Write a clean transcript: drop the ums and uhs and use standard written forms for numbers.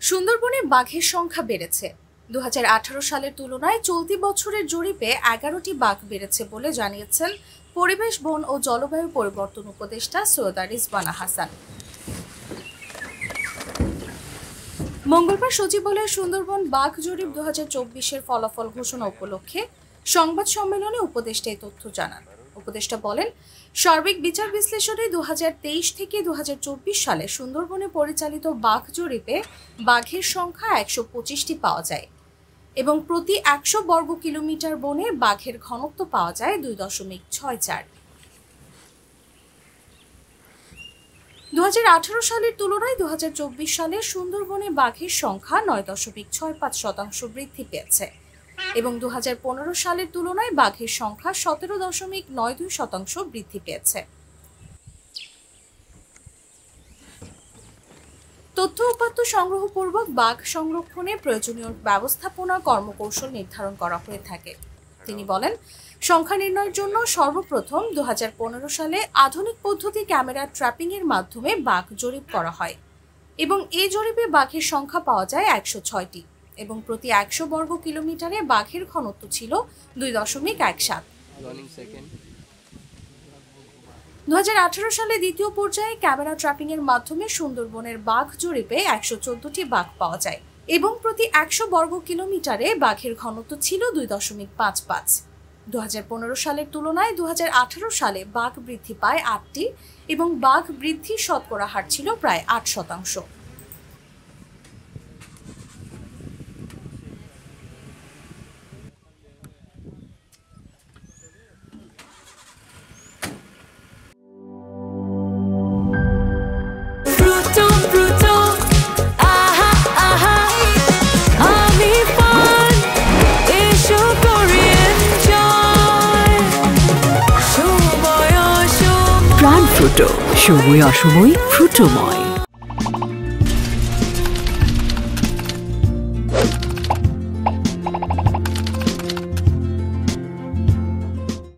সুন্দরবনে বাঘের সংখ্যা বেড়েছে। ২০১৮ সালের তুলনায় চলতি বছরের জরিপে ১১টি বাঘ বেড়েছে বলে জানিয়েছেন পরিবেশ, বন ও জলবায়ু পরিবর্তন উপদেষ্টা সৈয়দা রিজওয়ানা হাসান। মঙ্গলবার সচিবালয়ে সুন্দরবন বাঘ জরিপ ২০২৪-এর ফলাফল ঘোষণা উপলক্ষে সংবাদ সম্মেলনে উপদেষ্টা এই তথ্য জানান। উপদেষ্টা বলেন, সার্বিক বিচার বিশ্লেষণে ২০২৩ থেকে ২০২৪ সালে সুন্দরবনে পরিচালিত বাঘ জরিপে বাঘের সংখ্যা ১২৫টি পাওয়া যায় এবং প্রতি ১০০ বর্গ কিলোমিটার বনে বাঘের ঘনত্ব পাওয়া যায় ২.৬৪। ২০১৮ সালের তুলনায় ২০২৪ সালে সুন্দরবনে বাঘের সংখ্যা ৯.৬৫% বৃদ্ধি পেয়েছে এবং ২০১৫ সালের তুলনায় বাঘের সংখ্যা ১৭.৯২% বৃদ্ধি পেয়েছে। তথ্য উপাত্ত সংগ্রহপূর্বক বাঘ সংরক্ষণে প্রয়োজনীয় ব্যবস্থাপনা কর্মকৌশল নির্ধারণ করা হয়ে থাকে। তিনি বলেন, সংখ্যা নির্ণয়ের জন্য সর্বপ্রথম ২০১৫ সালে আধুনিক পদ্ধতি ক্যামেরা ট্র্যাপিংয়ের মাধ্যমে বাঘ জরিপ করা হয় এবং এই জরিপে বাঘের সংখ্যা পাওয়া যায় ১০৬টি এবং প্রতি ১০০ বর্গ কিলোমিটারে বাঘের ঘনত্ব ছিল ২.১৭। ২০১৮ সালে দ্বিতীয় পর্যায়ে ক্যামেরা ট্র্যাপিংয়ের মাধ্যমে সুন্দরবনের বাঘ জরিপে ১১৪টি বাঘ পাওয়া যায় এবং প্রতি ১০০ বর্গ কিলোমিটারে বাঘের ঘনত্ব ছিল ২.৫৫। ২০১৫ সালের তুলনায় ২০১৮ সালে বাঘ বৃদ্ধি পায় ৮টি এবং বাঘ বৃদ্ধির শতকরা হার ছিল প্রায় ৮%। প্রাণ ফ্রুটো, সময় অসময় ফ্রুটোময়।